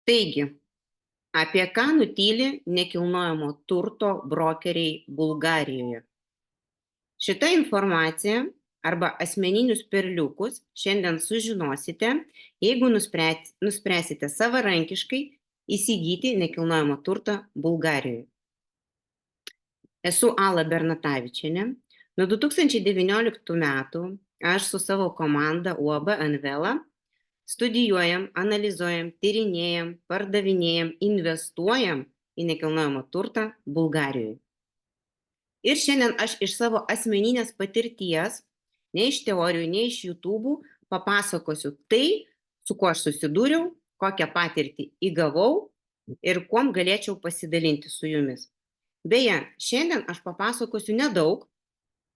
Taigi, apie ką nutyli nekilnojamo turto brokeriai Bulgarijoje? Šitą informaciją arba asmeninius perliukus šiandien sužinosite, jeigu nuspręsite savarankiškai įsigyti nekilnojamo turtą Bulgarijoje. Esu Ala Bernatavičienė. Nuo 2019 metų aš su savo komanda UAB Anvela studijuojam, analizuojam, tyrinėjam, pardavinėjam, investuojam į nekilnojamą turtą Bulgarijoje. Ir šiandien aš iš savo asmeninės patirties, ne iš teorijų, ne iš YouTube, papasakosiu tai, su kuo aš susidūriau, kokią patirtį įgavau ir kuom galėčiau pasidalinti su jumis. Beje, šiandien aš papasakosiu nedaug,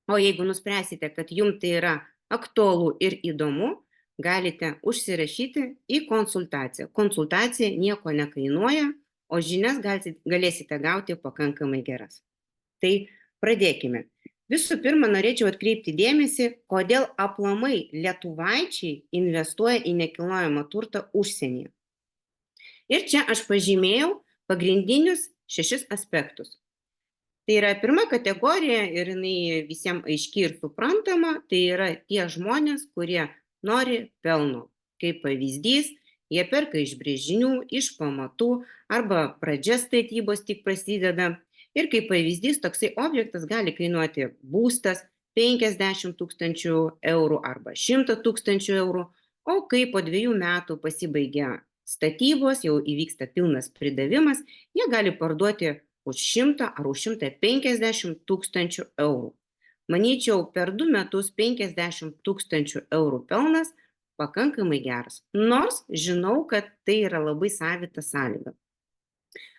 o jeigu nuspręsite, kad jums tai yra aktualu ir įdomu, galite užsirašyti į konsultaciją. Konsultacija nieko nekainuoja, o žinias galėsite gauti pakankamai geras. Tai pradėkime. Visų pirma, norėčiau atkreipti dėmesį, kodėl aplamai lietuvaičiai investuoja į nekilnojamą turtą užsienyje. Ir čia aš pažymėjau pagrindinius 6 aspektus. Tai yra pirma kategorija ir jinai visiems aiški ir suprantama, tai yra tie žmonės, kurie nori pelno. Kaip pavyzdys, jie perka iš brėžinių, iš pamatų arba pradžia statybos tik prasideda. Ir kaip pavyzdys, toksai objektas gali kainuoti būstas 50 000 eurų arba 100 000 eurų, o kai po 2 metų pasibaigia statybos, jau įvyksta pilnas pridavimas, jie gali parduoti už 100 ar už 150 000 eurų. Manyčiau, per 2 metus 50 000 eurų pelnas pakankamai geras, nors žinau, kad tai yra labai savita sąlyga.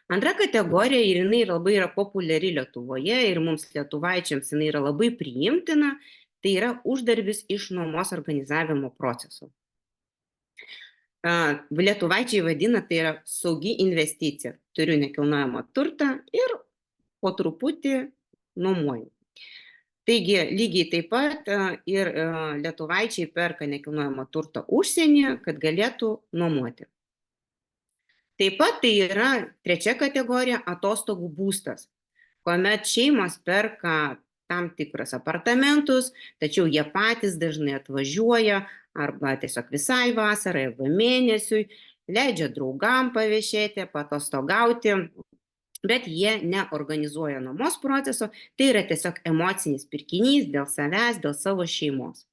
Antra kategorija ir jinai labai yra populiari Lietuvoje ir mums lietuvaičiams jinai yra labai priimtina, tai yra uždarbis iš nuomos organizavimo proceso. Lietuvaičiai vadina, tai yra saugi investicija. Turiu nekilnojamą turtą ir po truputį nuomoju. Taigi, lygiai taip pat ir lietuvaičiai perka nekilnojamą turtą užsienyje, kad galėtų nuomoti. Taip pat tai yra trečia kategorija – atostogų būstas, kuomet šeimos perka tam tikrus apartamentus, tačiau jie patys dažnai atvažiuoja arba tiesiog visai vasarai arba mėnesiui, leidžia draugam paviešėti, patostogauti, bet jie neorganizuoja nuomos proceso, tai yra tiesiog emocinis pirkinys dėl savęs, dėl savo šeimos.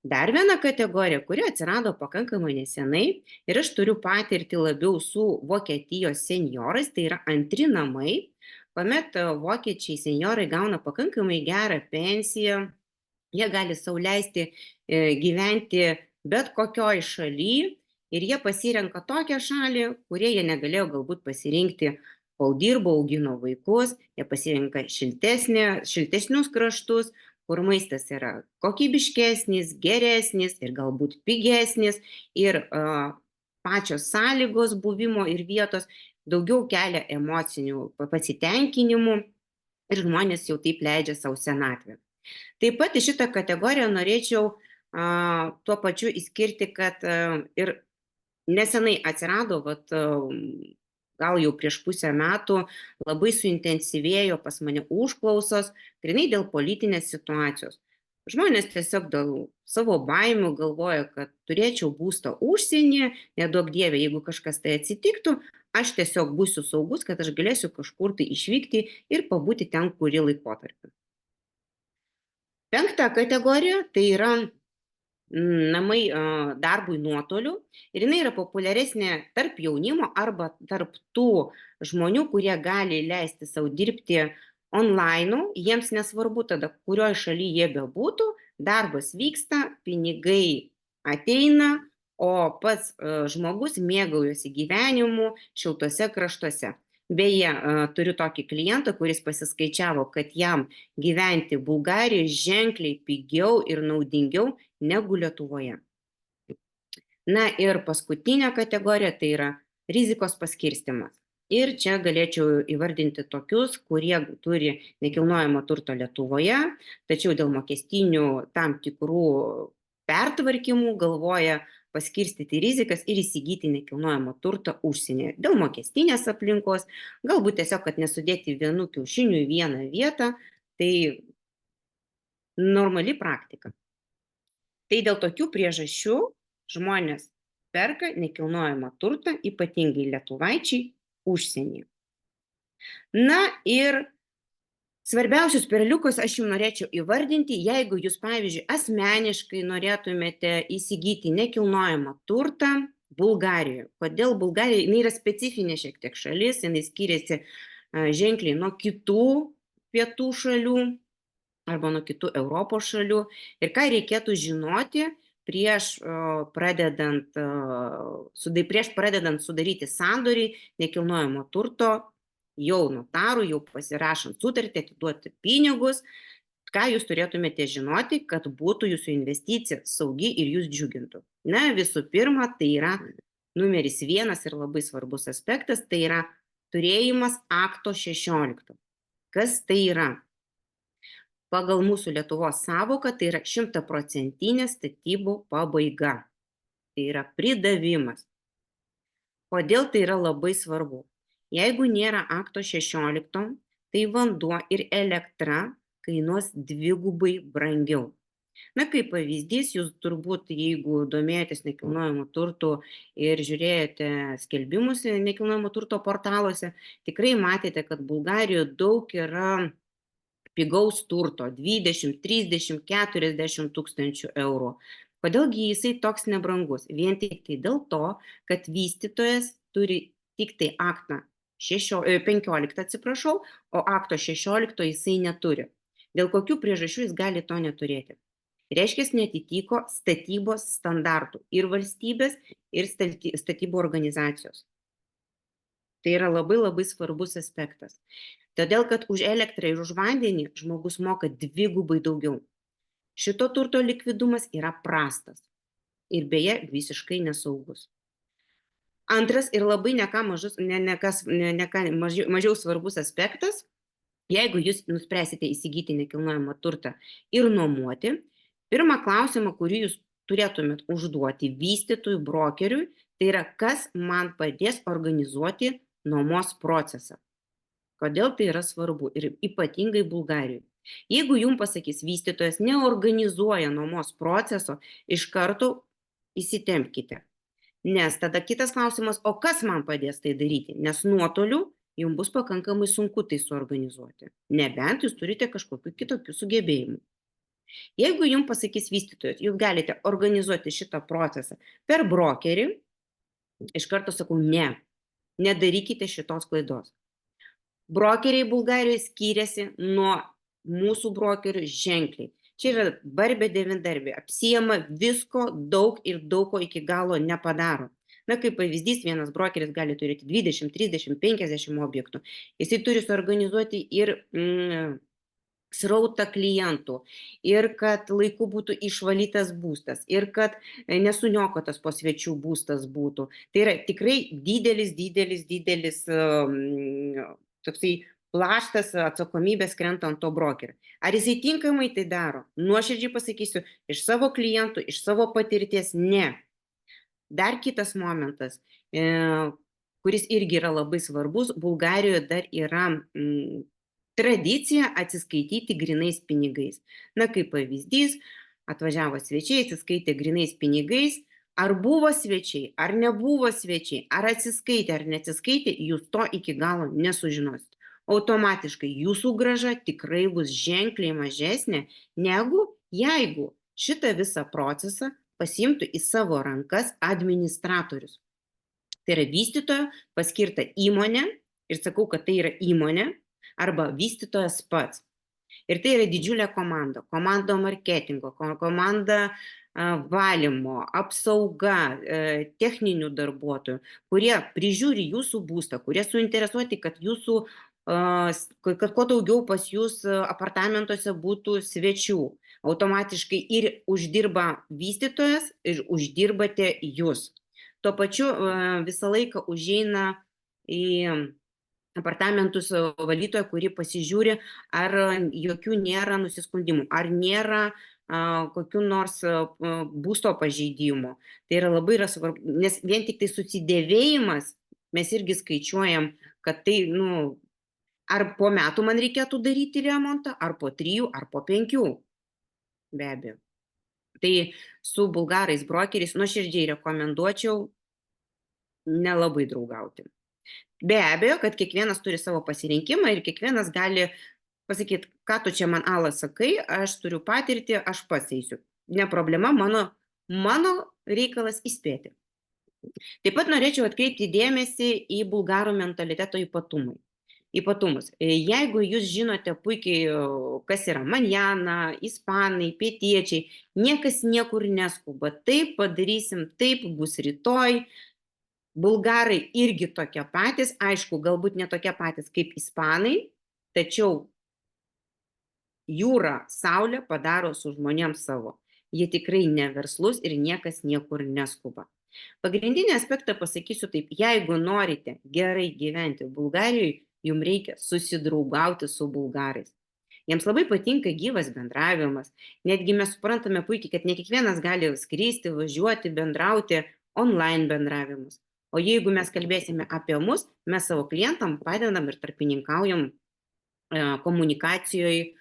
Dar viena kategorija, kuri atsirado pakankamai nesenai ir aš turiu patirtį labiau su Vokietijos senjorais, tai yra antri namai, kuomet vokiečiai senjorai gauna pakankamai gerą pensiją, jie gali sau leisti gyventi bet kokioj šaly ir jie pasirenka tokią šalį, kurie jie negalėjo galbūt pasirinkti, kol dirbo, augino vaikus, jie pasirenka šiltesnius kraštus, kur maistas yra kokybiškesnis, geresnis ir galbūt pigesnis ir pačios sąlygos buvimo ir vietos daugiau kelia emocinių pasitenkinimų ir žmonės jau taip leidžia savo senatvę. Taip pat į šitą kategoriją norėčiau tuo pačiu įskirti, kad ir nesenai atsirado, gal jau prieš pusę metų, labai suintensyvėjo pas mane užklausos, grynai dėl politinės situacijos. Žmonės tiesiog dėl savo baimių galvoja, kad turėčiau būstą užsienyje, neduok dieve, jeigu kažkas tai atsitiktų, aš tiesiog būsiu saugus, kad aš galėsiu kažkur tai išvykti ir pabūti ten kurį laikotarpį. Penkta kategorija tai yra namai darbui nuotoliu ir jinai yra populiaresnė tarp jaunimo arba tarp tų žmonių, kurie gali leisti savo dirbti online, jiems nesvarbu tada, kurioje šalyje jie bebūtų, darbas vyksta, pinigai ateina, o pats žmogus mėgaujasi gyvenimu šiltuose kraštuose. Beje, turiu tokį klientą, kuris pasiskaičiavo, kad jam gyventi Bulgarijoje ženkliai pigiau ir naudingiau negu Lietuvoje. Na ir paskutinė kategorija tai yra rizikos paskirstimas. Ir čia galėčiau įvardinti tokius, kurie turi nekilnojamo turto Lietuvoje, tačiau dėl mokestinių tam tikrų pertvarkymų galvoja paskirstyti rizikas ir įsigyti nekilnojamą turtą užsienyje dėl mokestinės aplinkos, galbūt tiesiog, kad nesudėti vienų kiaušinių į vieną vietą, tai normali praktika. Tai dėl tokių priežasčių žmonės perka nekilnojamą turtą, ypatingai lietuvaičiai, užsienyje. Na ir svarbiausius perliukus aš jums norėčiau įvardinti, jeigu jūs, pavyzdžiui, asmeniškai norėtumėte įsigyti nekilnojamą turtą Bulgarijoje. Kodėl Bulgarija? Jinai yra specifinė šiek tiek šalis, jinai skiriasi ženkliai nuo kitų pietų šalių arba nuo kitų Europos šalių. Ir ką reikėtų žinoti prieš pradedant sudaryti sandorį nekilnojamo turto, jau notarų, jau pasirašant sutartį, atiduoti pinigus, ką jūs turėtumėte žinoti, kad būtų jūsų investicija saugi ir jūs džiugintų. Na, visų pirma, tai yra numeris 1 ir labai svarbus aspektas, tai yra turėjimas akto 16. Kas tai yra? Pagal mūsų Lietuvos savoką tai yra 100% statybų pabaiga. Tai yra pridavimas. Kodėl tai yra labai svarbu? Jeigu nėra akto 16, tai vanduo ir elektra kainuos dvigubai brangiau. Na, kaip pavyzdys, jūs turbūt, jeigu domėjotės nekilnojamo turto ir žiūrėjote skelbimus nekilnojamo turto portaluose, tikrai matėte, kad Bulgarijoje daug yra pigaus turto 20, 30, 40 tūkstančių eurų. Kodėlgi jisai toks nebrangus? Vien tik tai dėl to, kad vystytojas turi tik tai aktą 15, o akto 16 jisai neturi. Dėl kokių priežasčių jis gali to neturėti? Reiškia, netitiko statybos standartų ir valstybės, ir statybų organizacijos. Tai yra labai svarbus aspektas. Todėl, kad už elektrą ir už vandenį žmogus moka dvigubai daugiau. Šito turto likvidumas yra prastas ir beje visiškai nesaugus. Antras ir labai mažiau svarbus aspektas, jeigu jūs nuspręsite įsigyti nekilnojamą turtą ir nuomoti, pirmą klausimą, kurį jūs turėtumėt užduoti vystytojui, brokeriui, tai yra, kas man padės organizuoti nuomos procesą. Kodėl tai yra svarbu ir ypatingai Bulgarijoje. Jeigu jums pasakys vystytojas neorganizuoja nuomos proceso, iš karto įsitempkite. Nes tada kitas klausimas, o kas man padės tai daryti? Nes nuotoliu jums bus pakankamai sunku tai suorganizuoti. Nebent jūs turite kažkokių kitokių sugebėjimų. Jeigu jums pasakys vystytojas, jūs galite organizuoti šitą procesą per brokerį, iš karto sakau, ne, nedarykite šitos klaidos. Brokeriai Bulgarijoje skiriasi nuo mūsų brokerių ženkliai. Čia yra barbė devindarbė, apsijama visko daug ir daug ko iki galo nepadaro. Na, kaip pavyzdys, vienas brokeris gali turėti 20, 30, 50 objektų. Jisai turi suorganizuoti ir srautą klientų, ir kad laiku būtų išvalytas būstas, ir kad nesuniokotas po svečių būstas būtų. Tai yra tikrai didelis toksai plaštas atsakomybės krenta ant to brokerio. Ar jisai tinkamai tai daro? Nuoširdžiai pasakysiu, iš savo klientų, iš savo patirties, ne. Dar kitas momentas, kuris irgi yra labai svarbus, Bulgarijoje dar yra tradicija atsiskaityti grinais pinigais. Na, kaip pavyzdys, atvažiavo svečiai, atsiskaitė grinais pinigais, ar buvo svečiai, ar nebuvo svečiai, ar atsiskaitė, ar neatsiskaitė, jūs to iki galo nesužinosite. Automatiškai jūsų grąža tikrai bus ženkliai mažesnė, negu jeigu šitą visą procesą pasiimtų į savo rankas administratorius. Tai yra vystytojo paskirta įmonė, ir sakau, kad tai yra įmonė, arba vystytojas pats. Ir tai yra didžiulė komanda. Komanda marketingo, komanda valymo, apsauga, techninių darbuotojų, kurie prižiūri jūsų būstą, kurie suinteresuoti, kad kuo daugiau pas jūs apartamentuose būtų svečių. Automatiškai ir uždirba vystytojas, ir uždirbate jūs. Tuo pačiu visą laiką užeina į apartamentus valytoja, kuri pasižiūri, ar jokių nėra nusiskundimų, ar nėra kokiu nors būsto pažeidimu. Tai yra svarbu, nes vien tik tai susidėvėjimas, mes irgi skaičiuojam, kad tai, ar po metų man reikėtų daryti remontą, ar po 3, ar po 5, be abejo. Tai su bulgarais brokeriais nuoširdžiai rekomenduočiau nelabai draugauti. Be abejo, kad kiekvienas turi savo pasirinkimą ir kiekvienas gali pasakyti, ką tu čia man Ala sakai, aš turiu patirtį, aš pats eisiu. Ne problema, mano reikalas įspėti. Taip pat norėčiau atkreipti dėmesį į bulgarų mentaliteto ypatumus. Jeigu jūs žinote puikiai, kas yra manjana, ispanai, pietiečiai, niekas niekur neskuba, taip padarysim, taip bus rytoj. Bulgarai irgi tokie patys, aišku, galbūt ne tokie patys kaip ispanai, tačiau jūra, saulė padaro su žmonėms savo. Jie tikrai neverslus ir niekas niekur neskuba. Pagrindinį aspektą pasakysiu taip, jeigu norite gerai gyventi Bulgarijoje, jums reikia susidraugauti su bulgarais. Jiems labai patinka gyvas bendravimas, netgi mes suprantame puikiai, kad ne kiekvienas gali skristi, važiuoti, bendrauti, online bendravimus. O jeigu mes kalbėsime apie mus, mes savo klientam padedam ir tarpininkaujam komunikacijoje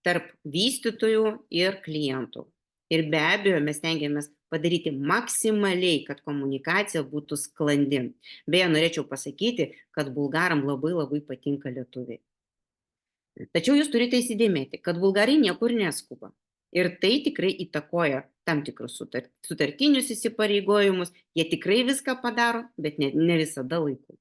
tarp vystytojų ir klientų. Ir be abejo, mes stengiamės padaryti maksimaliai, kad komunikacija būtų sklandi. Beje, norėčiau pasakyti, kad bulgaram labai patinka lietuviai. Tačiau jūs turite įsidėmėti, kad bulgarai niekur neskuba. Ir tai tikrai įtakoja tam tikrus sutartinius įsipareigojimus. Jie tikrai viską padaro, bet ne visada laiku.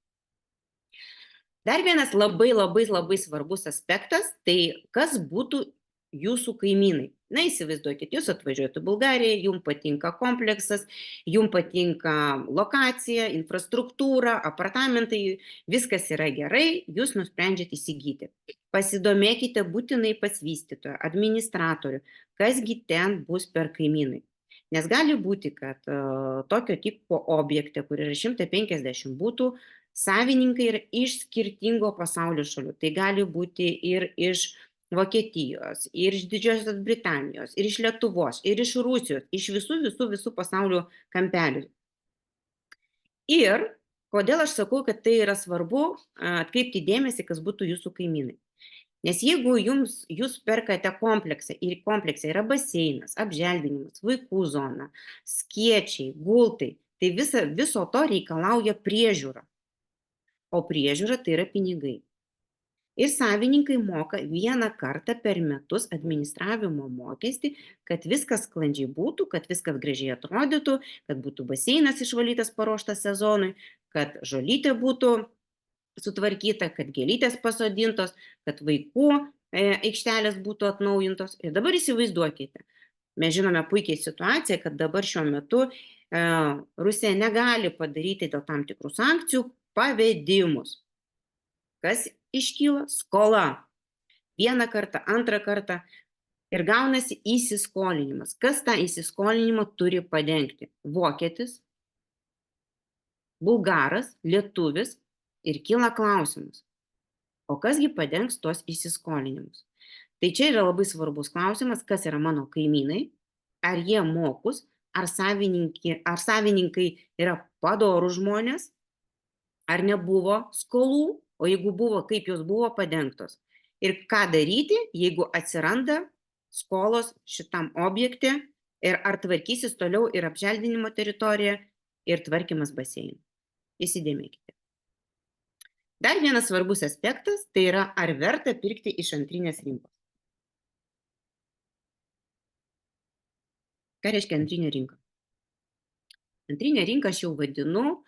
Dar vienas labai svarbus aspektas, tai kas būtų jūsų kaimynai. Na, įsivaizduokit, jūs atvažiuojate į Bulgariją, jums patinka kompleksas, jums patinka lokacija, infrastruktūra, apartamentai, viskas yra gerai, jūs nusprendžiate įsigyti. Pasidomėkite būtinai pas vystytoją, administratorių, kasgi ten bus per kaimynai. Nes gali būti, kad tokio tipo objekte, kur yra 150 būtų, savininkai yra iš skirtingo pasaulio šalių. Tai gali būti ir iš Vokietijos, ir iš Didžiosios Britanijos, ir iš Lietuvos, ir iš Rusijos, iš visų pasaulio kampelių. Ir kodėl aš sakau, kad tai yra svarbu atkreipti dėmesį, kas būtų jūsų kaimynai. Nes jeigu jūs perkate kompleksą ir komplekse yra baseinas, apželdinimas, vaikų zona, skėčiai, gultai, tai viso to reikalauja priežiūra. O priežiūra tai yra pinigai. Ir savininkai moka 1 kartą per metus administravimo mokestį, kad viskas sklandžiai būtų, kad viskas gražiai atrodytų, kad būtų baseinas išvalytas paruoštas sezonui, kad žolytė būtų sutvarkyta, kad gėlytės pasodintos, kad vaikų aikštelės būtų atnaujintos. Ir dabar įsivaizduokite, mes žinome puikiai situaciją, kad dabar šiuo metu Rusija negali padaryti dėl tam tikrų sankcijų pavedimus. Kas iškyla? Skola. 1 kartą, 2 kartą ir gaunasi įsiskolinimas. Kas tą įsiskolinimą turi padengti? Vokietis, bulgaras, lietuvis ir kyla klausimas. O kasgi padengs tos įsiskolinimus? Tai čia yra labai svarbus klausimas, kas yra mano kaimynai, ar jie mokus, ar savininkai yra padorų žmonės, ar nebuvo skolų, o jeigu buvo, kaip jos buvo padengtos. Ir ką daryti, jeigu atsiranda skolos šitam objekte ir ar tvarkysis toliau ir apželdinimo teritorija ir tvarkymas baseinų. Įsidėmėkite. Dar vienas svarbus aspektas, tai yra, ar verta pirkti iš antrinės rinkos. Ką reiškia antrinė rinka? Antrinė rinka aš jau vadinu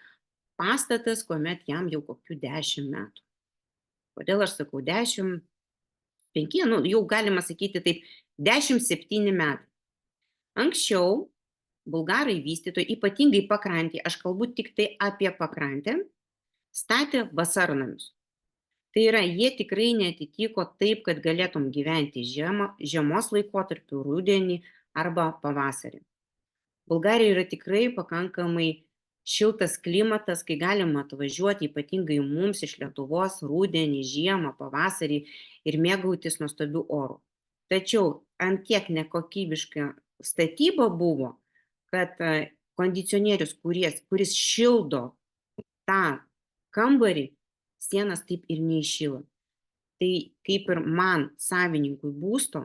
pastatas, kuomet jam jau kokių 10 metų. Kodėl aš sakau 10, 5, jau galima sakyti taip, 10-7 metai. Anksčiau bulgarai vystytojai, ypatingai pakrantėje, aš kalbu tik tai apie pakrantę, statė vasarnamius. Tai yra, jie tikrai neatitiko taip, kad galėtum gyventi žiemos laikotarpiu, rudenį arba pavasarį. Bulgarija yra tikrai pakankamai šiltas klimatas, kai galima atvažiuoti ypatingai mums iš Lietuvos rudenį, žiemą, pavasarį ir mėgautis nuostabių orų. tačiau ant tiek nekokybiška statyba buvo, kad kondicionierius, kuris šildo tą kambarį, sienas taip ir neiššilo. Tai kaip ir man, savininkui būsto,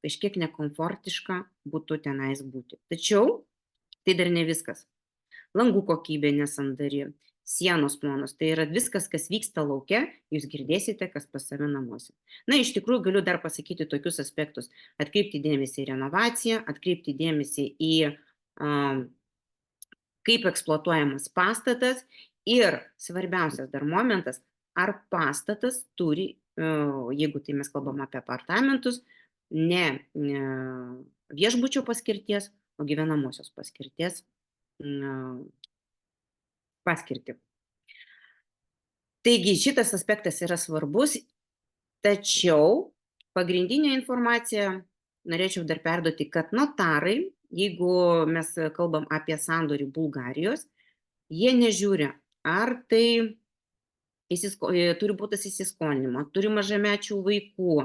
kažkiek nekomfortiška būtų tenais būti. Tačiau tai dar ne viskas. Langų kokybė nesandari, sienos plonos, tai yra viskas, kas vyksta lauke, jūs girdėsite, kas pas save namuose. Na, iš tikrųjų, galiu dar pasakyti tokius aspektus. Atkreipti dėmesį į renovaciją, atkreipti dėmesį į kaip eksploatuojamas pastatas ir svarbiausias dar momentas, ar pastatas turi, jeigu tai mes kalbam apie apartamentus, ne viešbučio paskirties, o gyvenamosios paskirties paskirtį. Taigi šitas aspektas yra svarbus, tačiau pagrindinę informaciją norėčiau dar perduoti, kad notarai, jeigu mes kalbam apie sandorį Bulgarijos, jie nežiūri, ar tai turi būtas įsiskolinimo, turi mažamečių vaikų.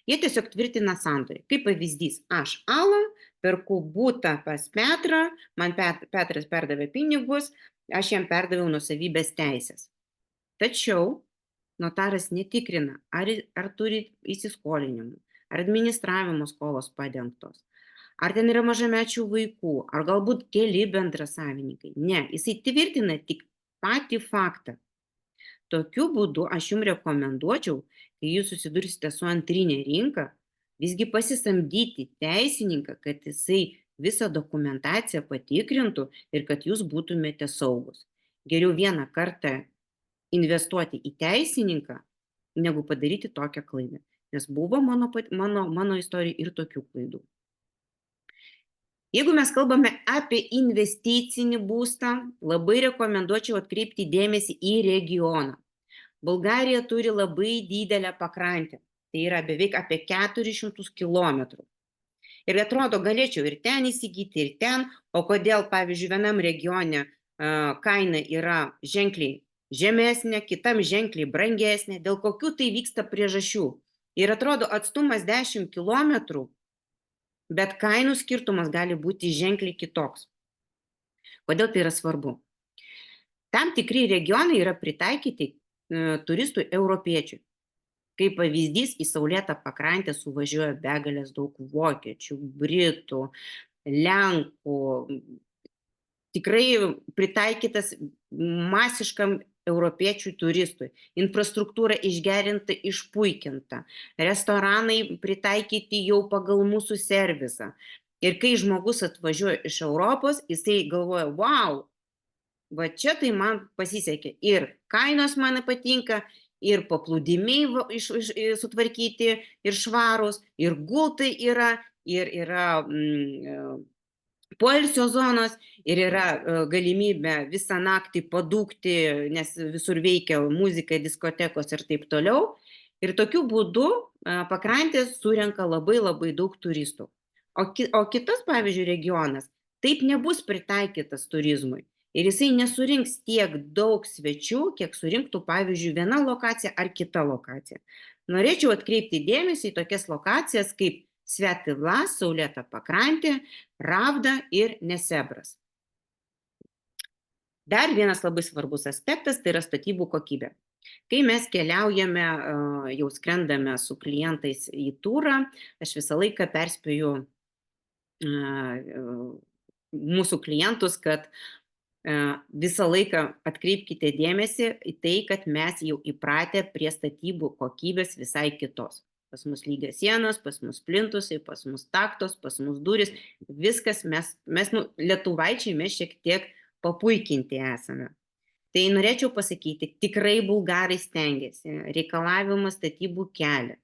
Jie tiesiog tvirtina sandorį. Kaip pavyzdys, aš Ala perku butą pas Petrą, man Petras perdavė pinigus, aš jam perdaviau nuosavybės teisės. Tačiau notaras netikrina, ar turi įsiskolinimų, ar administravimo skolos padengtos, ar ten yra mažamečių vaikų, ar galbūt keli bendrasavininkai. Ne, jisai tvirtina tik patį faktą. Tokiu būdu aš jums rekomenduočiau, kai jūs susidursite su antrinė rinka, visgi pasisamdyti teisininką, kad jisai visą dokumentaciją patikrintų ir kad jūs būtumėte saugus. Geriau vieną kartą investuoti į teisininką, negu padaryti tokią klaidą. Nes buvo mano istorijoje ir tokių klaidų. Jeigu mes kalbame apie investicinį būstą, labai rekomenduočiau atkreipti dėmesį į regioną. Bulgarija turi labai didelę pakrantę, tai yra beveik apie 400 kilometrų. Ir atrodo, galėčiau ir ten įsigyti, ir ten, o kodėl, pavyzdžiui, vienam regione kaina yra ženkliai žemesnė, kitam ženkliai brangesnė, dėl kokių tai vyksta priežasčių. Ir atrodo, atstumas 10 kilometrų, bet kainų skirtumas gali būti ženkliai kitoks. Kodėl tai yra svarbu? Tam tikri regionai yra pritaikyti turistų europiečių. Kaip pavyzdys, į saulėtą pakrantę suvažiuoja begalės daug vokiečių, britų, lenkų. Tikrai pritaikytas masiškam europiečių turistui. Infrastruktūra išgerinta, išpuikinta. Restoranai pritaikyti jau pagal mūsų servisą. Ir kai žmogus atvažiuoja iš Europos, jisai galvoja, wow, va čia tai man pasisekė. Ir kainos man patinka, ir paplūdimiai sutvarkyti, ir švarūs, ir gultai yra, ir yra poilsio zonos, ir yra galimybė visą naktį padūkti, nes visur veikia muzika, diskotekos ir taip toliau. Ir tokiu būdu pakrantės surenka labai labai daug turistų. O kitas, pavyzdžiui, regionas taip nebus pritaikytas turizmui. Ir jisai nesurinks tiek daug svečių, kiek surinktų, pavyzdžiui, viena lokacija ar kita lokacija. Norėčiau atkreipti dėmesį į tokias lokacijas kaip Svetivla, saulėta pakrantė, Ravda ir Nesebras. Dar vienas labai svarbus aspektas tai yra statybų kokybė. Kai mes keliaujame, jau skrendame su klientais į turą, aš visą laiką perspėju mūsų klientus, kad visą laiką atkreipkite dėmesį į tai, kad mes jau įpratę prie statybų kokybės visai kitos. Pas mus lygios sienos, pas mus plintusai, pas mus taktos, pas mus duris, viskas mes lietuvaičiai, mes šiek tiek papuikinti esame. Tai norėčiau pasakyti, tikrai bulgarai stengiasi, reikalavimas statybų kelia,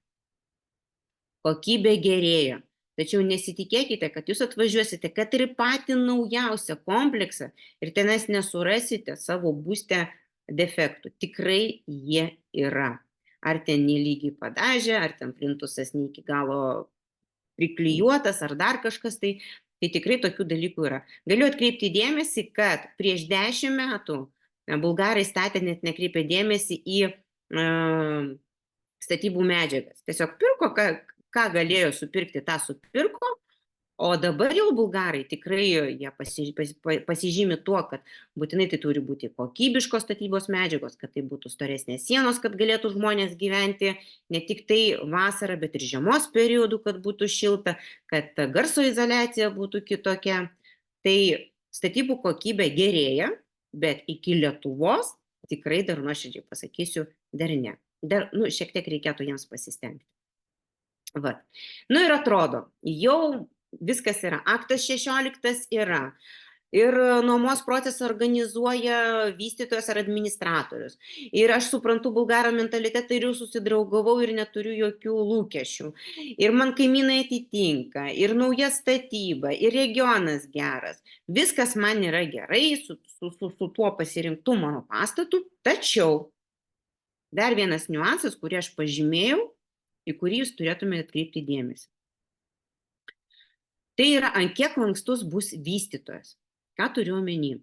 kokybė gerėja. Tačiau nesitikėkite, kad jūs atvažiuosite, kad ir patį naujausią kompleksą ir tenais nesurasite savo būste defektų. Tikrai jie yra. Ar ten nelygiai padažė, ar ten plintusas ne iki galo priklijuotas, ar dar kažkas, tai tikrai tokių dalykų yra. Galiu atkreipti dėmesį, kad prieš 10 metų bulgarai statė, net nekreipė dėmesį į statybų medžiagas. Tiesiog pirko, ką galėjo supirkti, tą supirko. O dabar jau bulgarai tikrai jie pasižymi tuo, kad būtinai tai turi būti kokybiškos statybos medžiagos, kad tai būtų storesnės sienos, kad galėtų žmonės gyventi ne tik tai vasarą, bet ir žiemos periodu, kad būtų šilta, kad garso izoliacija būtų kitokia. Tai statybų kokybė gerėja, bet iki Lietuvos tikrai dar nuoširdžiai pasakysiu, dar ne. Dar, šiek tiek reikėtų jiems pasistengti. Va. Ir atrodo, jau viskas yra, aktas 16 yra. Ir nuomos procesą organizuoja vystytojas ar administratorius. Ir aš suprantu bulgaro mentalitetą ir jau susidraugavau ir neturiu jokių lūkesčių. Ir man kaimynai atitinka, ir nauja statyba, ir regionas geras. Viskas man yra gerai su tuo pasirinktu mano pastatu. Tačiau dar vienas niuansas, kurį aš pažymėjau, į kurį jūs turėtumėte atkreipti dėmesį. Tai yra, ant kiek lankstus bus vystytojas. Ką turiu omeny?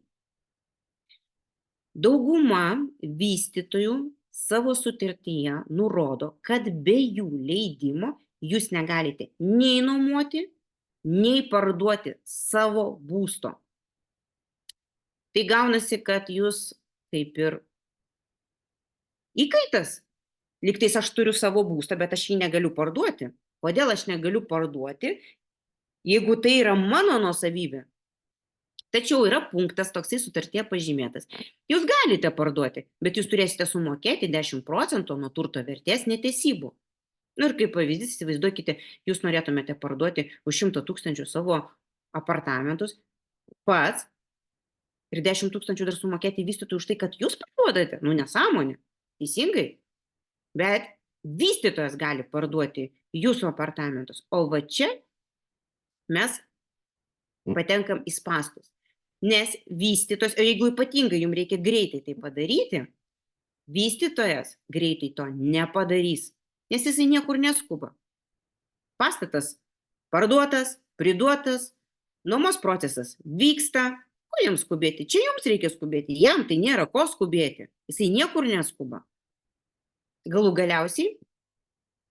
Dauguma vystytojų savo sutartyje nurodo, kad be jų leidimo jūs negalite nei nuomoti, nei parduoti savo būsto. Tai gaunasi, kad jūs kaip ir įkaitas. Lygtais aš turiu savo būstą, bet aš jį negaliu parduoti. Kodėl aš negaliu parduoti, jeigu tai yra mano nuosavybė? Tačiau yra punktas toksai sutartyje pažymėtas. Jūs galite parduoti, bet jūs turėsite sumokėti 10% nuo turto vertės netesybų. Ir kaip pavyzdys, įsivaizduokite, jūs norėtumėte parduoti už 100 000 savo apartamentus pats ir 10 000 dar sumokėti vystytojui už tai, kad jūs parduodate. Nesąmonė. Teisingai. Bet vystytojas gali parduoti jūsų apartamentus. O va čia mes patenkam į spąstus. Nes vystytojas, o jeigu ypatingai jums reikia greitai tai padaryti, vystytojas greitai to nepadarys, nes jisai niekur neskuba. Pastatas parduotas, priduotas, nuomos procesas vyksta. Ko jums skubėti? Čia jums reikia skubėti, jam tai nėra ko skubėti. Jisai niekur neskuba. Galų galiausiai,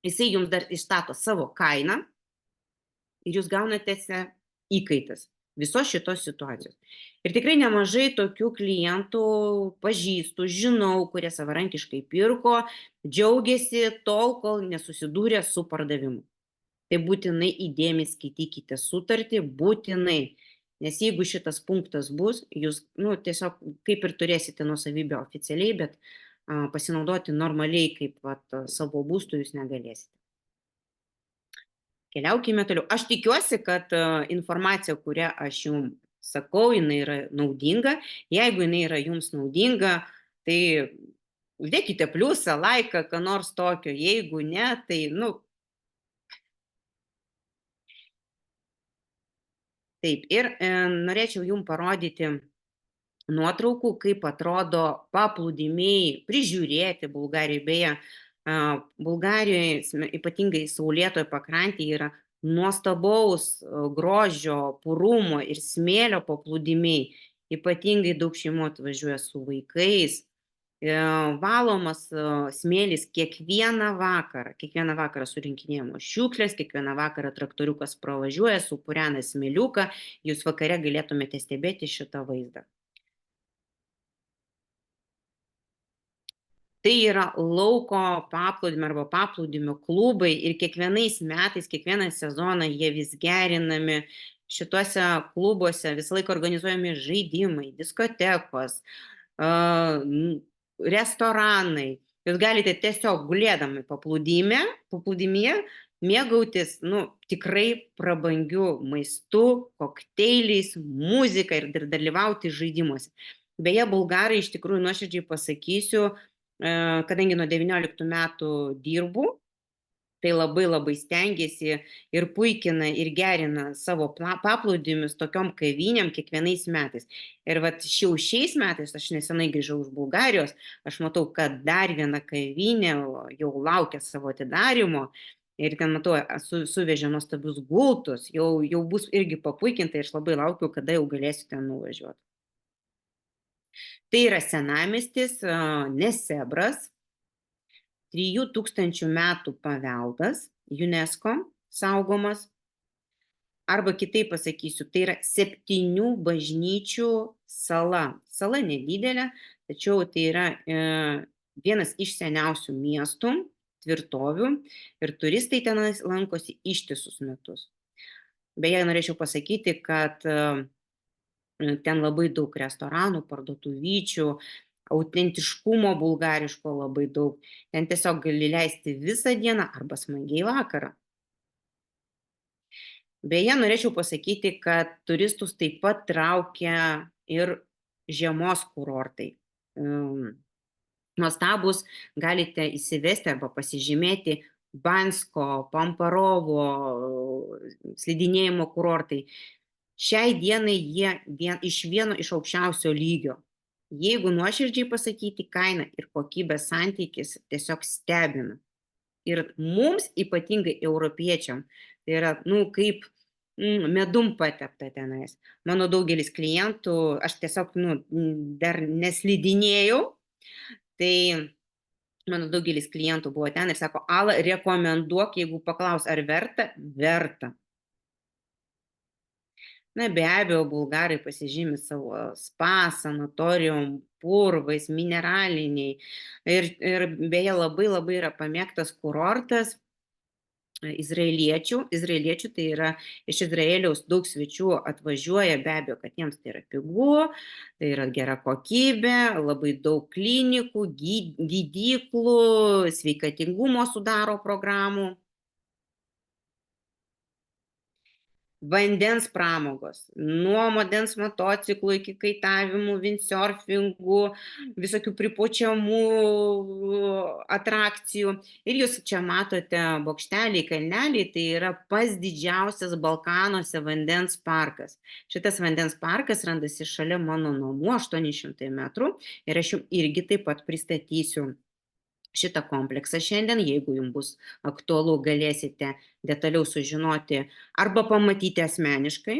jisai jums dar išstato savo kainą ir jūs gaunate įkaitas visos šitos situacijos. Ir tikrai nemažai tokių klientų pažįstu, žinau, kurie savarankiškai pirko, džiaugiasi tol, kol nesusidūrė su pardavimu. Tai būtinai įdėmiai skaitykite sutartį, būtinai. Nes jeigu šitas punktas bus, jūs tiesiog kaip ir turėsite nuosavybę oficialiai, bet pasinaudoti normaliai kaip savo būstų jūs negalėsite. Keliaukime toliau. Aš tikiuosi, kad informacija, kurią aš jums sakau, jinai yra naudinga. Jeigu jinai yra jums naudinga, tai uždėkite pliusą, laiką, ką nors tokio. Jeigu ne, tai Taip, ir norėčiau jums parodyti nuotraukų, kaip atrodo paplūdimiai prižiūrėti Bulgarijoje. Beje, Bulgarijoje, ypatingai saulėtoje pakrantėje, yra nuostabaus grožio, purumo ir smėlio paplūdimiai. Ypatingai daug šeimų atvažiuoja su vaikais. Valomas smėlis kiekvieną vakarą surinkinėjamos šiukšlės, kiekvieną vakarą traktoriukas pravažiuoja, supurena smėliuką, jūs vakare galėtumėte stebėti šitą vaizdą. Tai yra lauko paplūdimio arba paplūdimio klubai ir kiekvienais metais, kiekvieną sezoną jie vis gerinami. Šituose klubuose visą laiką organizuojami žaidimai, diskotekos, restoranai. Jūs galite tiesiog gulėdami paplūdimyje mėgautis tikrai prabangiu maistu, kokteiliais, muzika ir dalyvauti žaidimuose. Beje, bulgarai iš tikrųjų nuoširdžiai pasakysiu, kadangi nuo 19 metų dirbu, tai labai stengiasi ir puikina ir gerina savo paplūdimius tokiom kavinėm kiekvienais metais. Ir šiais metais, aš nesenai grįžau iš Bulgarijos, aš matau, kad dar viena kavinė jau laukia savo atidarimo ir ten matau, suvežė nuostabius gultus, jau bus irgi papuikinta ir aš labai laukiu, kada jau galėsiu ten nuvažiuoti. Tai yra senamiestis, Nesebras, 3000 metų paveldas, UNESCO saugomas. Arba kitaip pasakysiu, tai yra 7 bažnyčių sala. Sala nedidelė, tačiau tai yra vienas iš seniausių miestų, tvirtovių ir turistai tenais lankosi ištisus metus. Beje, norėčiau pasakyti, kad ten labai daug restoranų, parduotuvyčių, autentiškumo bulgariško labai daug. Ten tiesiog gali leisti visą dieną arba smagiai vakarą. Beje, norėčiau pasakyti, kad turistus taip pat traukia ir žiemos kurortai. Nuostabus galite įsivesti arba pasižymėti Bansko, Pamparovo slidinėjimo kurortai. Šiai dienai jie iš vieno iš aukščiausio lygio. Jeigu nuoširdžiai pasakyti, kaina ir kokybės santykis tiesiog stebina. Ir mums, ypatingai europiečiam, tai yra, kaip medum patepta tenais. Mano daugelis klientų, aš tiesiog, dar neslidinėjau, tai mano daugelis klientų buvo ten ir sako, Ala, rekomenduok, jeigu paklaus, ar verta, verta. Na, be abejo, bulgarai pasižymi savo spa, sanatorijom, purvais, mineraliniai. Ir beje, labai labai yra pamėgtas kurortas izraeliečių. Izraeliečių tai yra iš Izraeliaus daug svečių atvažiuoja, be abejo, kad jiems tai yra pigu, tai yra gera kokybė, labai daug klinikų, gydyklų, sveikatingumo sudaro programų. Vandens pramogos, nuo vandens motociklų iki kaitavimų, windsurfingų, visokių pripučiamų atrakcijų. Ir jūs čia matote bokšteliai, kalneliai, tai yra pats didžiausias Balkanuose vandens parkas. Šitas vandens parkas randasi šalia mano namų, 800 metrų, ir aš jums irgi taip pat pristatysiu šitą kompleksą šiandien. Jeigu jums bus aktualu, galėsite detaliau sužinoti arba pamatyti asmeniškai.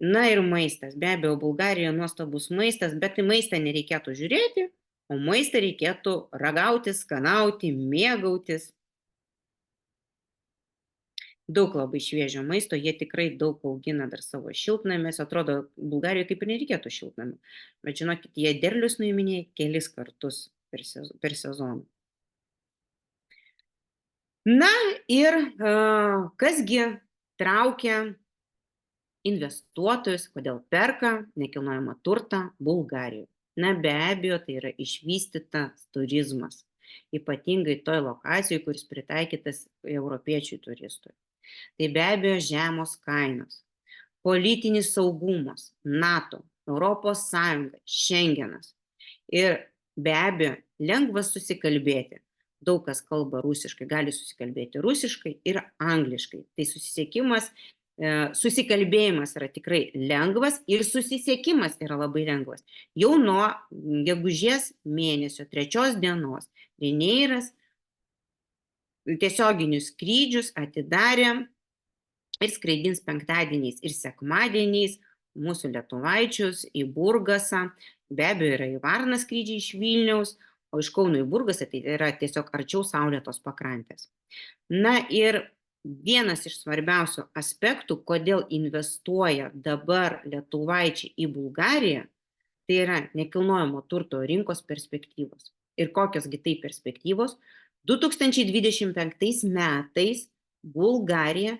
Na ir maistas. Be abejo, Bulgarijoje nuostabus maistas, bet į maistą nereikėtų žiūrėti, o maistą reikėtų ragauti, skanauti, mėgautis. Daug labai šviežio maisto, jie tikrai daug augina dar savo šiltnamės, atrodo, Bulgarijoje kaip ir nereikėtų šiltnamių, bet žinokit, jie derlius nuiminėja kelis kartus per sezoną. Na ir kasgi traukia investuotojus, kodėl perka nekilnojamą turtą Bulgarijoje? Na, be abejo, tai yra išvystytas turizmas, ypatingai toj lokacijoje, kuris pritaikytas europiečiui turistui. Tai be abejo žemos kainos, politinis saugumas, NATO, Europos Sąjunga, Šengenas ir be abejo lengva susikalbėti. Daug kas kalba rusiškai, gali susikalbėti rusiškai ir angliškai. Tai susikalbėjimas yra tikrai lengvas ir susisiekimas yra labai lengvas. Jau nuo gegužės mėnesio 3 dienos Ryneiras tiesioginius skrydžius atidarė ir skraidins penktadieniais ir sekmadieniais mūsų lietuvaičius į Burgasą. Be abejo, yra į Varną skrydžiai iš Vilniaus, o iš Kauno į Burgasą tai yra tiesiog arčiau saulėtos pakrantės. Na ir vienas iš svarbiausių aspektų, kodėl investuoja dabar lietuvaičiai į Bulgariją, tai yra nekilnojamo turto rinkos perspektyvos. Ir kokios gi tai perspektyvos? 2025 metais Bulgarija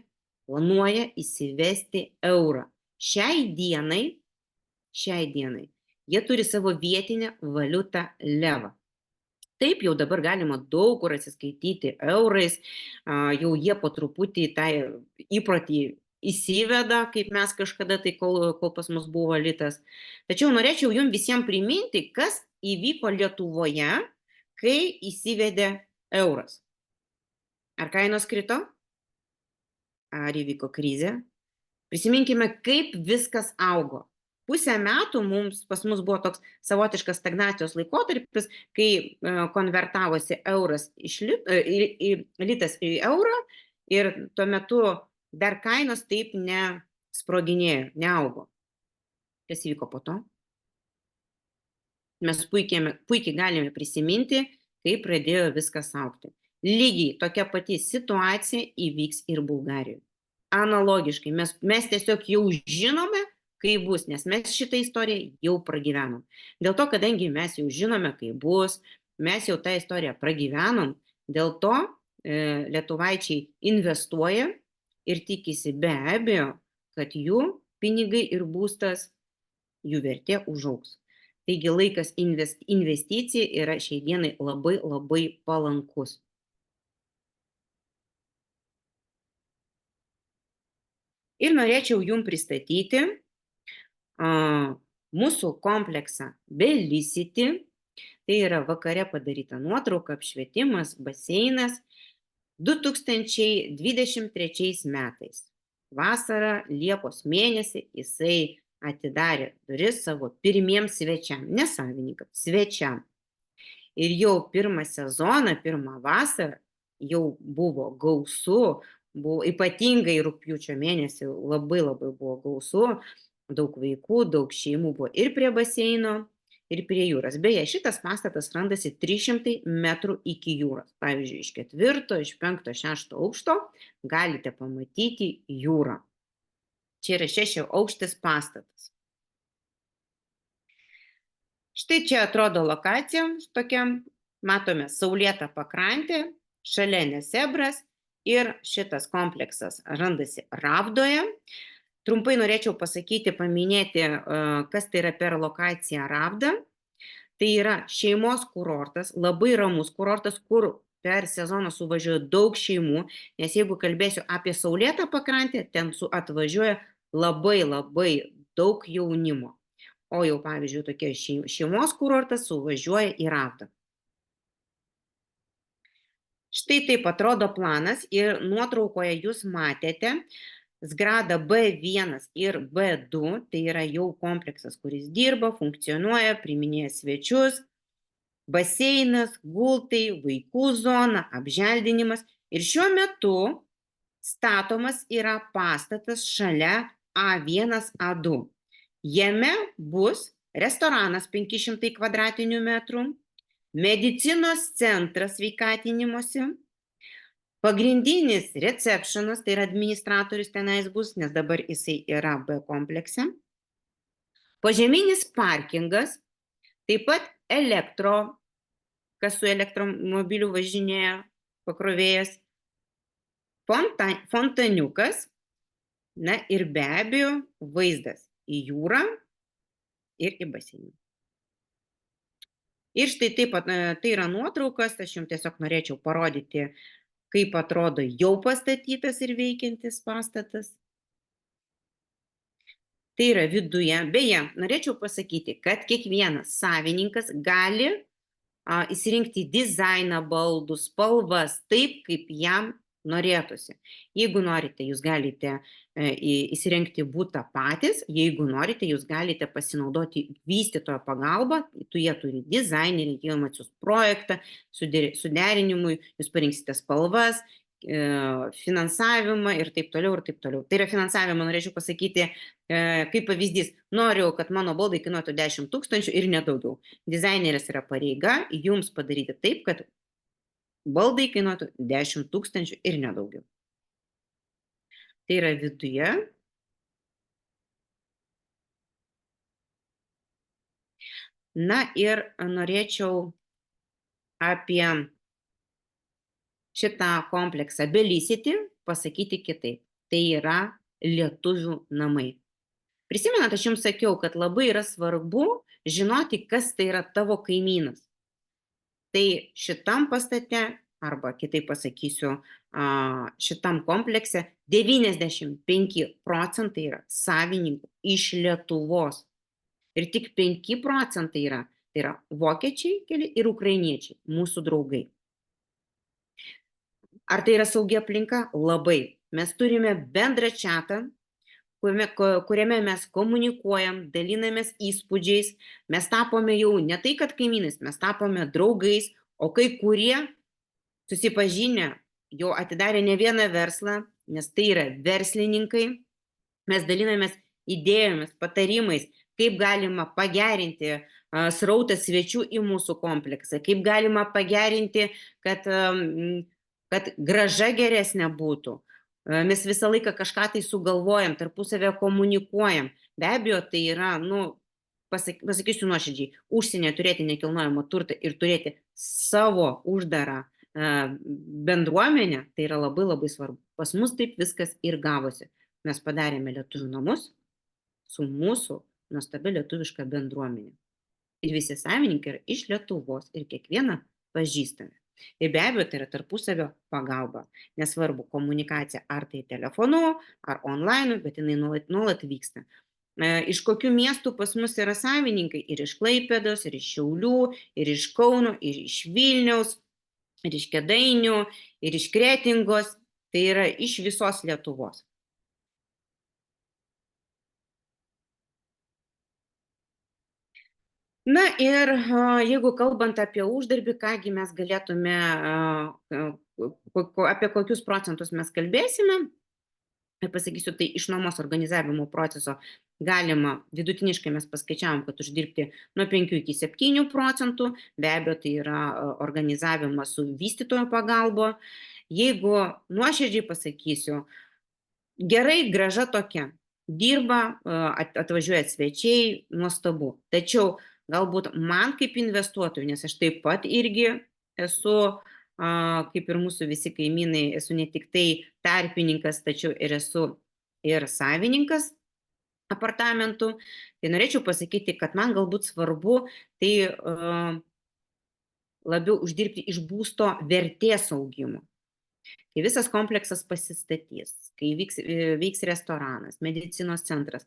planuoja įsivesti eurą. Šiai dienai jie turi savo vietinę valiutą levą. Taip, jau dabar galima daug kur atsiskaityti eurais, jau jie po truputį tą įprotį įsiveda, kaip mes kažkada, tai kol pas mus buvo litas. Tačiau norėčiau jums visiems priminti, kas įvyko Lietuvoje, kai įsivedė euras. Ar kainos krito? Ar įvyko krizė? Prisiminkime, kaip viskas augo. Pusę metų pas mus buvo toks savotiškas stagnacijos laikotarpis, kai konvertavosi euras litas į eurą ir tuo metu dar kainos taip nesproginėjo, neaugo. Kas įvyko po to? Mes puikiai galime prisiminti, kaip pradėjo viskas augti. lygiai tokia pati situacija įvyks ir Bulgarijoje. Analogiškai, mes tiesiog jau žinome, kaip bus, nes mes šitą istoriją jau pragyvenom. Dėl to, kadangi mes jau žinome, kaip bus, mes jau tą istoriją pragyvenom, dėl to lietuvaičiai investuoja ir tikisi be abejo, kad jų pinigai ir būstas, jų vertė užaugs. Taigi laikas investicijai yra šiai dienai labai labai palankus. Ir norėčiau jums pristatyti mūsų kompleksą Belicity. Tai yra vakare padaryta nuotrauka, apšvietimas, baseinas 2023 metais. Vasarą, Liepos mėnesį jisai atidarė duris savo pirmiems svečiam, ne savininkam, svečiam. Ir jau pirmą sezoną, pirmą vasarą jau buvo gausu, buvo ypatingai rugpjūčio mėnesį labai buvo gausu, daug vaikų, daug šeimų buvo ir prie baseino, ir prie jūros. Beje, šitas pastatas randasi 300 metrų iki jūros. Pavyzdžiui, iš 4, iš 5, 6 aukšto galite pamatyti jūrą. Čia yra 6 aukštis pastatas. Štai čia atrodo lokacija tokia, matome saulėtą pakrantę, šalia Nesebras ir šitas kompleksas randasi Ravdoje. Trumpai norėčiau pasakyti, paminėti, kas tai yra per lokaciją Ravda. Tai yra šeimos kurortas, labai ramus kurortas, kur per sezoną suvažiuoja daug šeimų, nes jeigu kalbėsiu apie saulėtą pakrantę, ten atvažiuoja labai daug jaunimo. O jau, pavyzdžiui, tokia šeimos kurortas suvažiuoja į Ravdą. Štai taip atrodo planas ir nuotraukoje jūs matėte Zgrada B1 ir B2, tai yra jau kompleksas, kuris dirba, funkcionuoja, priiminėja svečius, baseinas, gultai, vaikų zona, apželdinimas. Ir šiuo metu statomas yra pastatas šalia A1, A2. Jame bus restoranas 500 kvadratinių metrų, medicinos centras sveikatinimosi, pagrindinis receptionas, tai yra administratorius tenais bus, nes dabar jisai yra B komplekse, požeminis parkingas, taip pat kas su elektromobiliu važinėja pakrovėjas, fontaniukas, na ir be abejo vaizdas į jūrą ir į baseiną. Ir štai taip pat, tai yra nuotraukas, aš jums tiesiog norėčiau parodyti, kaip atrodo jau pastatytas ir veikiantis pastatas. Tai yra viduje. Beje, norėčiau pasakyti, kad kiekvienas savininkas gali įsirinkti dizainą baldų, spalvas, taip kaip jam norėtųsi. Jeigu norite, jūs galite įsirengti butą patys, jeigu norite, jūs galite pasinaudoti vystytojo pagalbą, jie turi dizainerį, jie jums atsiųs projektą suderinimui, jūs parinksite spalvas, finansavimą ir taip toliau, ir taip toliau. Tai yra finansavimą, norėčiau pasakyti, kaip pavyzdys, noriu, kad mano baldai kainuotų 10 000 ir nedaugiau. Dizaineris yra pareiga jums padaryti taip, kad baldai kainuotų 10 000 ir nedaugiau. Tai yra viduje. Na ir norėčiau apie šitą kompleksą Belicity pasakyti kitaip. Tai yra lietuvių namai. Prisimenat, aš jums sakiau, kad labai yra svarbu žinoti, kas tai yra tavo kaimynas. Tai šitam pastate, arba kitaip pasakysiu, šitam komplekse 95% yra savininkų iš Lietuvos. Ir tik 5% yra, tai yra vokiečiai keli ir ukrainiečiai, mūsų draugai. Ar tai yra saugi aplinka? Labai. Mes turime bendrą chatą, kuriame mes komunikuojam, dalinamės įspūdžiais. Mes tapome jau ne tai, kad kaimynais, mes tapome draugais, o kai kurie susipažinę jau atidarė ne vieną verslą, nes tai yra verslininkai. Mes dalinamės idėjomis, patarimais, kaip galima pagerinti srautą svečių į mūsų kompleksą, kaip galima pagerinti, kad kad grąža geresnė būtų. Mes visą laiką kažką tai sugalvojam, tarpusavę komunikuojam. Be abejo, tai yra, pasakysiu nuoširdžiai, užsienyje turėti nekilnojamą turtą ir turėti savo uždarą bendruomenę, tai yra labai labai svarbu. Pas mus taip viskas ir gavosi. Mes padarėme lietuvių namus su mūsų nuostabia lietuviška bendruomenė. Ir visi savininkai yra iš Lietuvos ir kiekvieną pažįstame. Ir be abejo, tai yra tarpusavio pagalba. Nesvarbu komunikacija, ar tai telefonu, ar online, bet jinai nuolat vyksta. Iš kokių miestų pas mus yra savininkai? Ir iš Klaipėdos, ir iš Šiaulių, ir iš Kauno, ir iš Vilniaus, ir iš Kėdainių, ir iš Kretingos. Tai yra iš visos Lietuvos. Na ir jeigu kalbant apie uždarbį, kągi mes galėtume, apie kokius procentus mes kalbėsime, pasakysiu, tai iš nuomos organizavimo proceso galima, vidutiniškai mes paskaičiavom, kad uždirbti nuo 5 iki 7 procentų, be abejo, tai yra organizavimas su vystytojo pagalba. Jeigu nuoširdžiai pasakysiu, gerai, grąža tokia, dirba, atvažiuoja svečiai, nuostabu. Tačiau galbūt man kaip investuotojui, nes aš taip pat irgi esu, kaip ir mūsų visi kaimynai, esu ne tik tai tarpininkas, tačiau ir esu ir savininkas apartamentų, tai norėčiau pasakyti, kad man galbūt svarbu tai labiau uždirbti iš būsto vertės augimo. Kai visas kompleksas pasistatys, kai veiks restoranas, medicinos centras,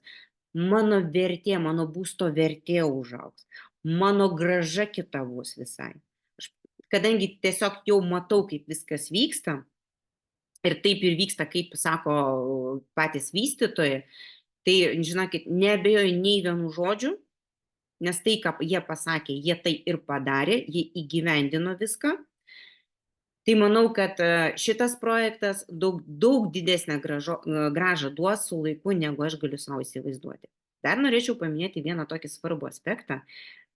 mano vertė, mano būsto vertė užaugs, mano grąža kita bus visai. Kadangi tiesiog jau matau, kaip viskas vyksta, ir taip ir vyksta, kaip sako patys vystytojai, tai, žinokit, neabejoju nei vienu žodžiu, nes tai, ką jie pasakė, jie tai ir padarė, jie įgyvendino viską. Tai manau, kad šitas projektas daug didesnę grąžą duos su laiku, negu aš galiu savo įsivaizduoti. Dar norėčiau paminėti vieną tokį svarbų aspektą,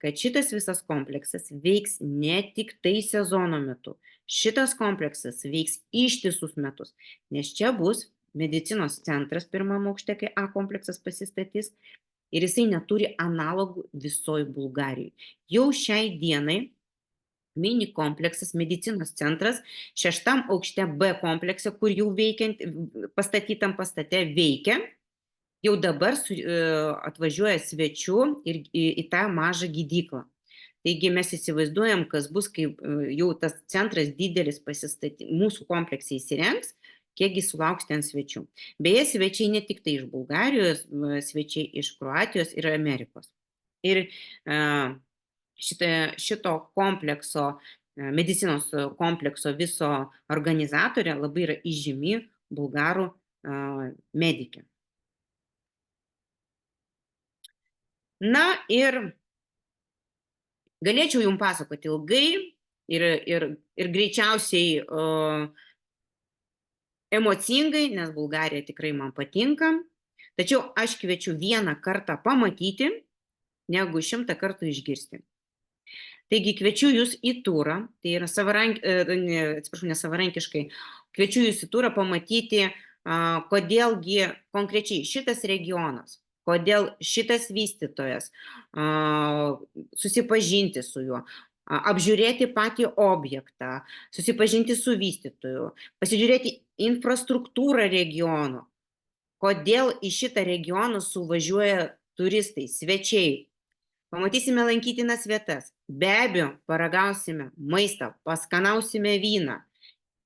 kad šitas visas kompleksas veiks ne tik tai sezono metu. Šitas kompleksas veiks ištisus metus, nes čia bus medicinos centras pirmam aukšte, kai A kompleksas pasistatys, ir jisai neturi analogų visoje Bulgarijoje. Jau šiai dienai mini kompleksas, medicinos centras, 6 aukšte B komplekse, kur jau pastatytam pastate veikia, jau dabar atvažiuoja svečių ir į tą mažą gydyklą. Taigi mes įsivaizduojam, kas bus, kai jau tas centras didelis pasistatys, mūsų kompleksai įsirengs, kiekgi sulauks ten svečių. Beje, svečiai ne tik tai iš Bulgarijos, svečiai iš Kroatijos ir Amerikos. Ir šito komplekso, medicinos komplekso viso organizatorė labai yra įžymi bulgarų medikė. Na ir galėčiau jums pasakoti ilgai ir greičiausiai emocingai, nes Bulgarija tikrai man patinka, tačiau aš kviečiu vieną kartą pamatyti, negu 100 kartų išgirsti. Taigi kviečiu jūs į turą, tai yra nesavarankiškai, kviečiu jūs į turą pamatyti, kodėlgi konkrečiai šitas regionas, kodėl šitas vystytojas, susipažinti su juo, apžiūrėti patį objektą, susipažinti su vystytoju, pasižiūrėti infrastruktūrą regiono, kodėl į šitą regioną suvažiuoja turistai, svečiai. Pamatysime lankytinas vietas, be abejo, paragausime maistą, paskanausime vyną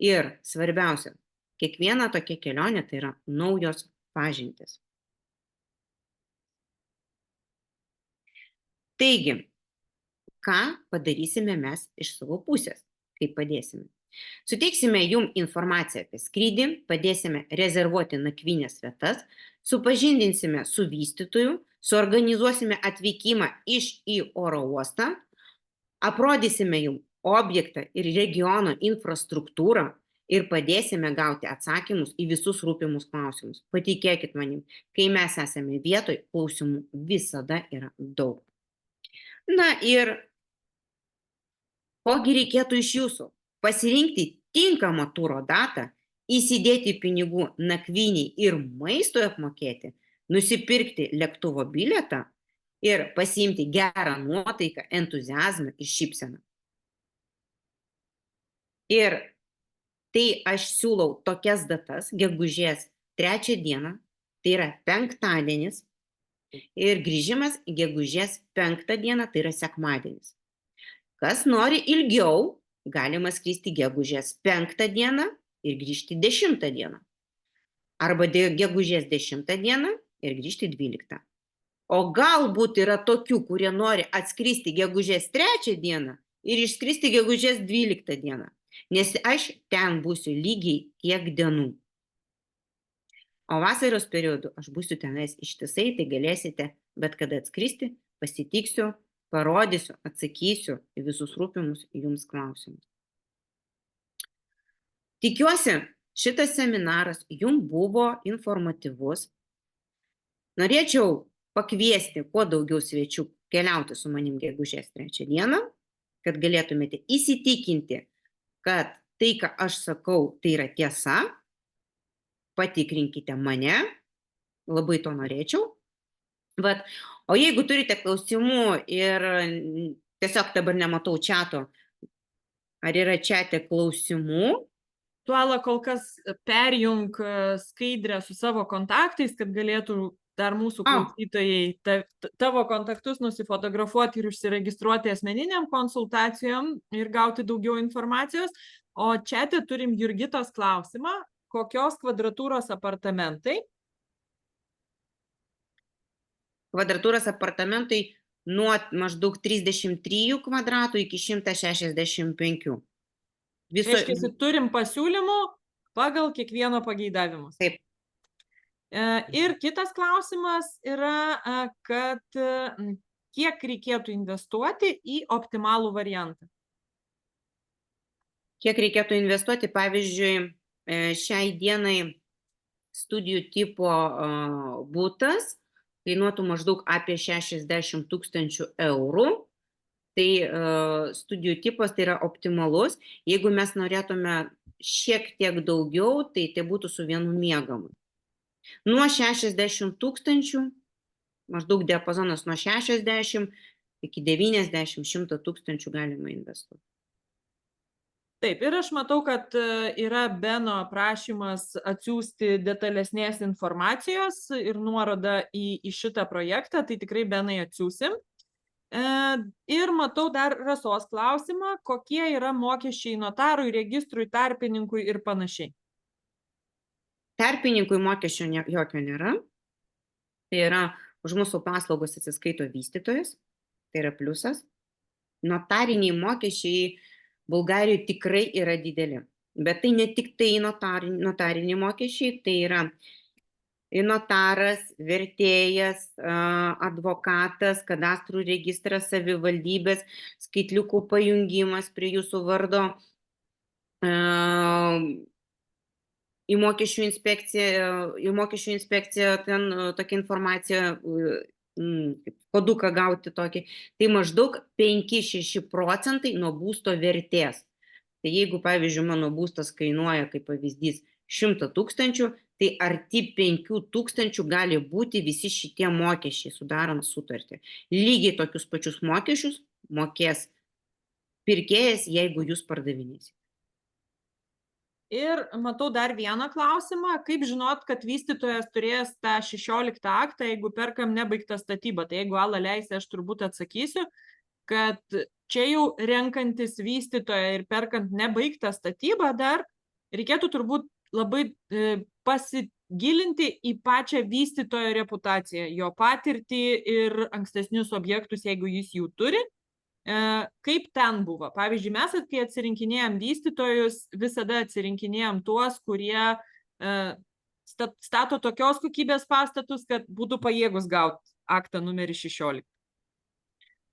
ir svarbiausia, kiekviena tokia kelionė tai yra naujos pažintys. Taigi, ką padarysime mes iš savo pusės, kaip padėsime? Suteiksime jums informaciją apie skrydį, padėsime rezervuoti nakvynės vietas, supažindinsime su vystytoju, suorganizuosime atvykimą į oro uostą, aprodysime jums objektą ir regiono infrastruktūrą ir padėsime gauti atsakymus į visus rūpimus klausimus. Patikėkit manim, kai mes esame vietoj, klausimų visada yra daug. Na ir kogi reikėtų iš jūsų? Pasirinkti tinkamą turo datą, įsidėti pinigų nakvyniai ir maistui apmokėti, nusipirkti lėktuvo bilietą ir pasiimti gerą nuotaiką, entuziazmą ir šypseną. Ir tai aš siūlau tokias datas, gegužės 3 dieną, tai yra penktadienis, ir grįžimas gegužės 5 dieną, tai yra sekmadienis. Kas nori ilgiau, galima skristi gegužės 5 dieną ir grįžti 10 dieną. Arba gegužės 10 dieną ir grįžti 12. O galbūt yra tokių, kurie nori atskristi gegužės 3 dieną ir išskristi gegužės 12 dieną, nes aš ten būsiu lygiai tiek dienų. O vasaros periodu aš būsiu tenais ištisai, tai galėsite bet kada atskristi, pasitiksiu, parodysiu, atsakysiu į visus rūpimus jums klausimus. Tikiuosi, šitas seminaras jums buvo informatyvus. Norėčiau pakviesti kuo daugiau svečių keliauti su manim gegužės 3 dieną, kad galėtumėte įsitikinti, kad tai, ką aš sakau, tai yra tiesa. Patikrinkite mane, labai to norėčiau. O jeigu turite klausimų ir tiesiog dabar nematau čato, ar yra čate klausimų? Tuola, kol kas perjung skaidrę su savo kontaktais, kad galėtų dar mūsų klausytojai tavo kontaktus nusifotografuoti ir užsiregistruoti asmeniniam konsultacijom ir gauti daugiau informacijos. O čate turim Jurgitos klausimą. Kokios kvadratūros apartamentai? Kvadratūros apartamentai nuo maždaug 33 kvadratų iki 165. Reiškia, turim pasiūlymų pagal kiekvieno pageidavimus. Taip. Ir kitas klausimas yra, kad kiek reikėtų investuoti į optimalų variantą? Kiek reikėtų investuoti, pavyzdžiui, šiai dienai studijų tipo būtas kainuotų maždaug apie 60 000 eurų. Tai studijų tipas tai yra optimalus. Jeigu mes norėtume šiek tiek daugiau, tai būtų su vienu miegamu. Nuo 60 000, maždaug diapazonas nuo 60 iki 90-100 000 galima investuoti. Taip, ir aš matau, kad yra Beno prašymas atsiųsti detalesnės informacijos ir nuorodą į šitą projektą, tai tikrai Benai atsiųsim. Ir matau dar Rasos klausimą, kokie yra mokesčiai notarui, registrui, tarpininkui ir panašiai. Tarpininkui mokesčio jokio nėra. Tai yra, už mūsų paslaugos atsiskaito vystytojas, tai yra pliusas. Notariniai mokesčiai Bulgarijoje tikrai yra dideli. Bet tai ne tik tai notariniai mokesčiai, tai yra notaras, vertėjas, advokatas, kadastrų registras, savivaldybės, skaitliukų pajungimas prie jūsų vardo, į mokesčių inspekciją ten tokia informacija, koduką gauti tokį, tai maždaug 5-6% nuo būsto vertės. Tai jeigu, pavyzdžiui, mano būstas kainuoja, kaip pavyzdys, 100 000, tai arti 5 000 gali būti visi šitie mokesčiai, sudarant sutartį. Lygiai tokius pačius mokesčius mokės pirkėjas, jeigu jūs pardavinėsite. Ir matau dar vieną klausimą, kaip žinot, kad vystytojas turės tą 16 aktą, jeigu perkam nebaigtą statybą. Tai jeigu Ala leisi, aš turbūt atsakysiu, kad čia jau renkantis vystytoją ir perkant nebaigtą statybą dar reikėtų turbūt labai pasigilinti į pačią vystytojo reputaciją, jo patirtį ir ankstesnius objektus, jeigu jis jų turi. Kaip ten buvo? Pavyzdžiui, mes, kai atsirinkinėjom vystytojus, visada atsirinkinėjom tuos, kurie stato tokios kokybės pastatus, kad būtų pajėgus gauti aktą numerį 16.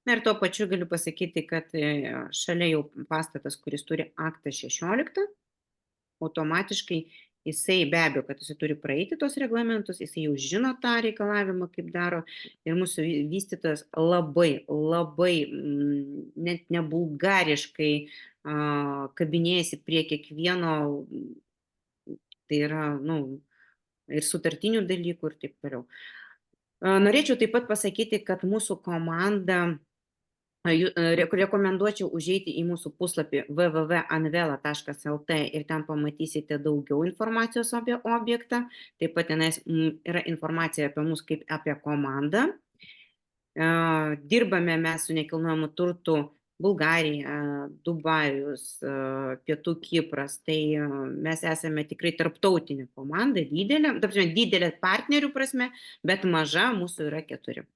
Na ir tuo pačiu galiu pasakyti, kad šalia jau pastatas, kuris turi aktą 16, automatiškai jisai be abejo, kad jisai turi praeiti tos reglamentus, jisai jau žino tą reikalavimą, kaip daro. Ir mūsų vystytojas labai, net nebulgariškai kabinėjasi prie kiekvieno, tai yra, ir sutartinių dalykų ir taip toliau. Norėčiau taip pat pasakyti, kad mūsų komanda, rekomenduočiau užeiti į mūsų puslapį www.anvela.lt ir ten pamatysite daugiau informacijos apie objektą. Taip pat tenais yra informacija apie mus kaip apie komandą. Dirbame mes su nekilnojamu turtu Bulgarija, Dubajus, Pietų Kipras, tai mes esame tikrai tarptautinė komanda, didelė partnerių prasme, bet maža, mūsų yra 4.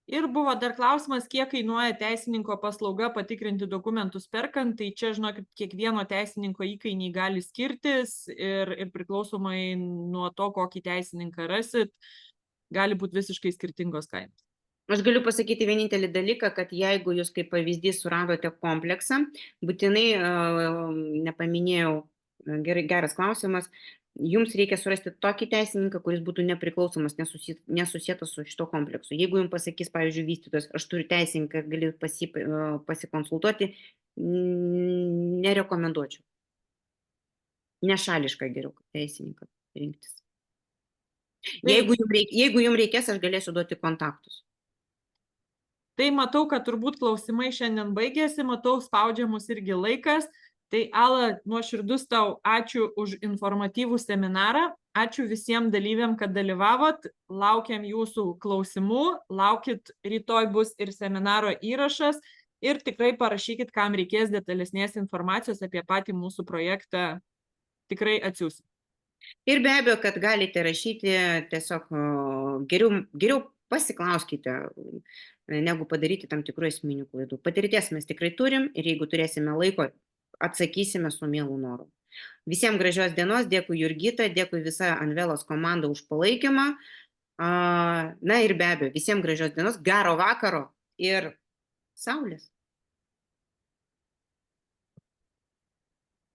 Ir buvo dar klausimas, kiek kainuoja teisininko paslauga patikrinti dokumentus perkant, tai čia, žinokit, kiekvieno teisininko įkainiai gali skirtis ir priklausomai nuo to, kokį teisininką rasit, gali būti visiškai skirtingos kainos. Aš galiu pasakyti vienintelį dalyką, kad jeigu jūs kaip pavyzdys suradote kompleksą, būtinai, nepaminėjau, geras klausimas, jums reikia surasti tokį teisininką, kuris būtų nepriklausomas, nesusietas su šito kompleksu. Jeigu jums pasakys, pavyzdžiui, vystytojas, aš turiu teisininką, gali pasikonsultuoti, nerekomenduočiau. Nešališką geriau teisininką rinktis. Jeigu jums reikės, aš galėsiu duoti kontaktus. Tai matau, kad turbūt klausimai šiandien baigėsi, matau, spaudžia mus irgi laikas. Tai Ala, nuoširdus tau ačiū už informatyvų seminarą. Ačiū visiems dalyviam, kad dalyvavot. Laukiam jūsų klausimų. Laukit, rytoj bus ir seminaro įrašas. Ir tikrai parašykit, kam reikės detalesnės informacijos apie patį mūsų projektą. Tikrai atsiųsim. Ir be abejo, kad galite rašyti, tiesiog geriau pasiklauskite, negu padaryti tam tikrų esminių klaidų. Patirties mes tikrai turim ir jeigu turėsime laiko, atsakysime su mielu noru. Visiems gražios dienos, dėkui Jurgita, dėkui visa Anvelos komanda už palaikymą. Na ir be abejo, visiems gražios dienos, gero vakaro ir saulės.